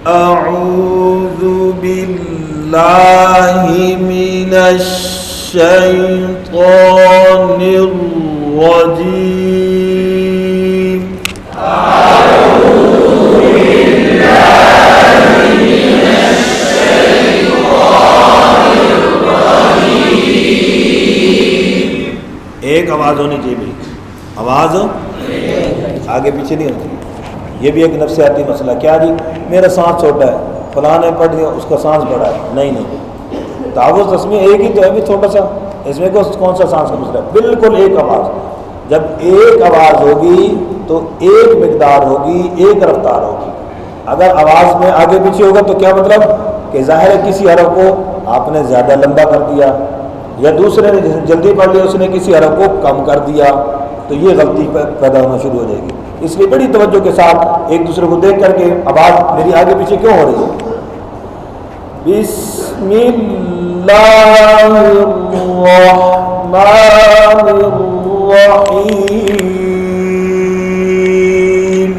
अऊज़ु बिल्लाहि मिनश शैतानिर रजीम। एक आवाज़ होनी चाहिए, आवाज़ आगे पीछे नहीं होती। ये भी एक नफ्सियाती मसला। क्या जी, मेरा सांस छोटा है, फलां ने पढ़ दिया उसका सांस बड़ा है। नहीं, तावुज़ तस्मीह एक ही तो है भी, छोटा सा, इसमें कौन सा सांस का मसला है? बिल्कुल एक आवाज़। जब एक आवाज़ होगी तो एक मिकदार होगी, एक रफ्तार होगी। अगर आवाज़ में आगे पीछे होगा तो क्या मतलब कि ज़ाहिर है किसी हरफ को आपने ज़्यादा लंबा कर दिया, या दूसरे ने जल्दी पढ़ लिया उसने किसी हरफ को कम कर दिया, तो ये गलती पैदा होना शुरू हो जाएगी। इसलिए बड़ी तवज्जो के साथ एक दूसरे को देख करके, आवाज़ मेरी आगे पीछे क्यों हो रही है? बिस्मिल्लाहिर्रहमानिर्रहीम।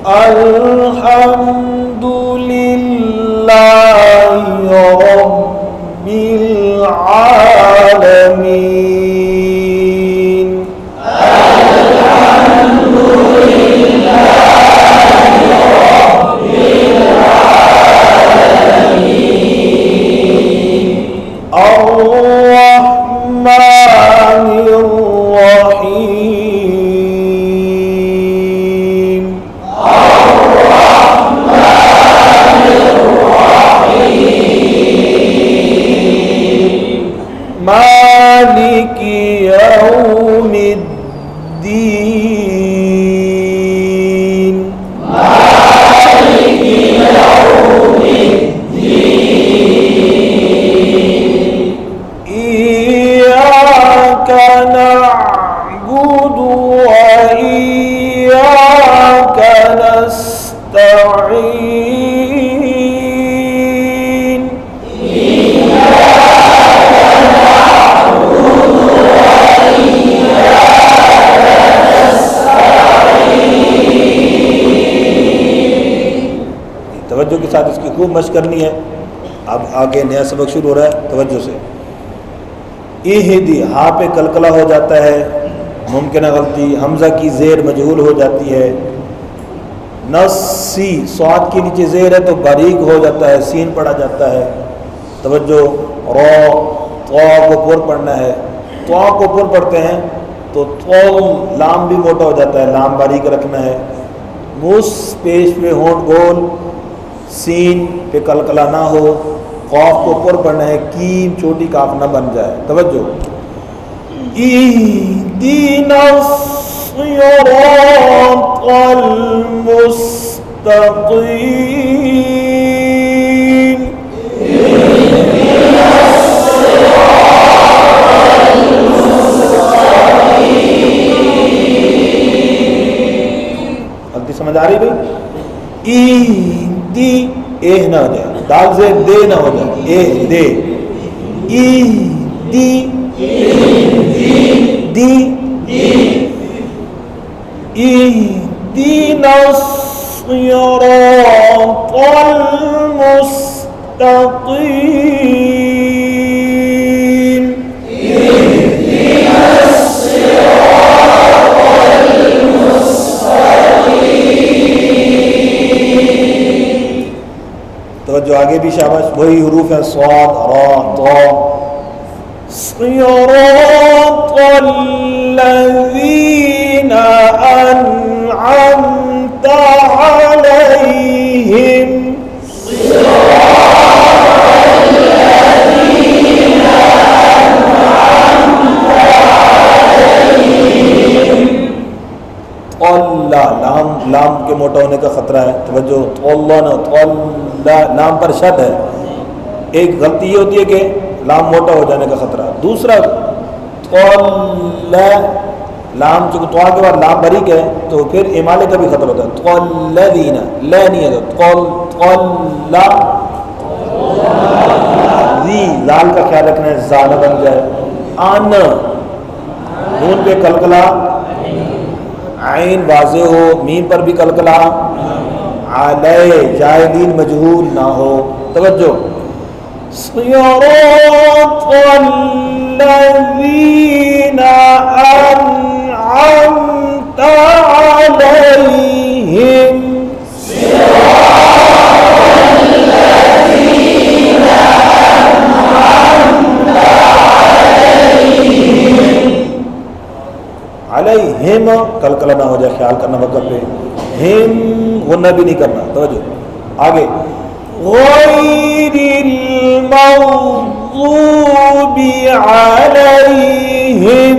अल्हम्दुलिल्लाहि रब्बिल आलमीन। अर्रहमानिर्रहीम। मालिकि यौमिद्दीन। इय्याका नअबुदु व इय्याका नस्तईन। तवज्जो के साथ इसकी खूब मशक करनी है। अब आगे नया सबक शुरू हो रहा है, तवज्जो से। इहदी, हा पे कलकला हो जाता है, मुमकिन गलती। हमजा की ज़ेर मजहूल हो जाती है। नस्सी, स्वाद के नीचे ज़ेर है तो बारीक हो जाता है, सीन पड़ा जाता है। तवज्जो। रो, तो को पुर पढ़ना है। तो को पुर पढ़ते हैं तो लाम भी मोटा हो जाता है, लाम बारीक रखना है। मुस पेश पे होंठ गोल, सीन पे कलकला ना हो। कौफ को पुर पढ़ना है, कीम छोटी काफ ना बन जाए। तवज्जो। इहदिनस्सिरातल मुस्तक़ीम। गलती समझ आ रही भाई? दी एह ना हो जाए, दाल से दे ना हो जाए, ए दे। ई दी दी ई दीनस्सिरातल मुस्तक़ीम। तो जो आगे भी शाबाश, वही हुरूफ है, स्वाद, रा, तो। सिरातल्लज़ीना अनअमता अलैहिम। लाम के मोटा होने का खतरा है। तवज्जो। लाम पर शद है। एक गलती ये होती है कि लाम मोटा हो जाने का खतरा। दूसरा लाम चूंकि तो के बाद लाम बारीक है तो फिर इमाले का भी खतरा होता है। ल नहीं है तो जी, जाल का ख्याल रखना है, जाल बन जाए। अन, नून पे कलकला, आइन वाजे हो, मीम पर भी कलकला, अलय जायदीन मजहूल ना हो। तवज्जो, सिरातल्लज़ीना अनअमता अलैहिम, अलैहिम कलकला ना हो जाए, ख्याल करना वक़्त पे। हिम गुन्ना भी नहीं करना। तवज्जो, आगे गैरिल मग़ज़ूबि अलैहिम,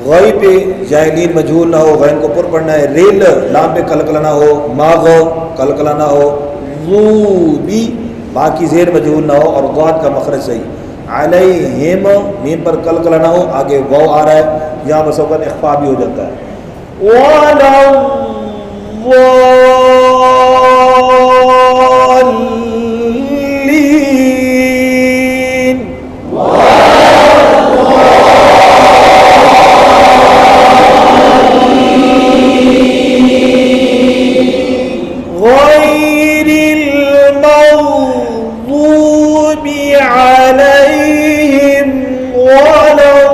गई पे जायलीन मजहूल ना हो, गैन को पुर पढ़ना है। रेल लाम पे कलकला ना हो, माग कलकला ना हो, ज़ूबी बाकी ज़ेर मजहूल ना हो और ज़ाद का मखरज सही। अलैहिम मीम पर कलकला ना हो, आगे वाव आ रहा है, यहाँ बस वक़्त इख्फा भी हो जाता है। वलव्वालीन, गैरिल मग़ज़ूबि अलैहिम वलव्वालीन।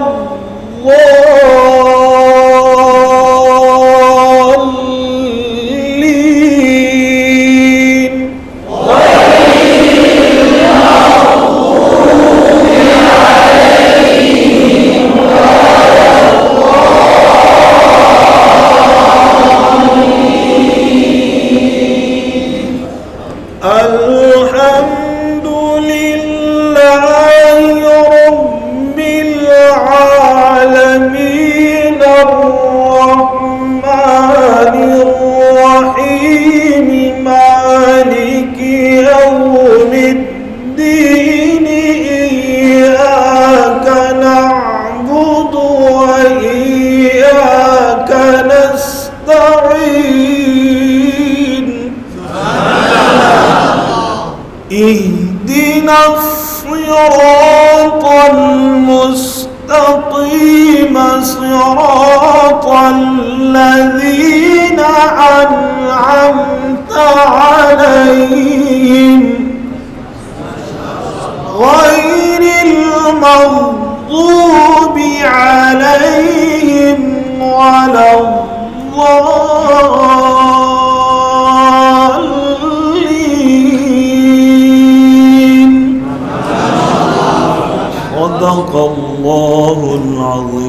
अल्हम्दुलिल्लाहि रब्बिल आलमीन अर्रहमानिर रहीम मालिकि यौमिद्दीन इय्याका नअबुदु व इय्याका नस्तईन इहदिना सिरातल मुस्तक़ीम सिरातल लज़ीना अनअमता अलैहिम गैरिल मग़ज़ूबि अलैहिम वलव्वालीन। सदक़ल्लाहुल अज़ीम।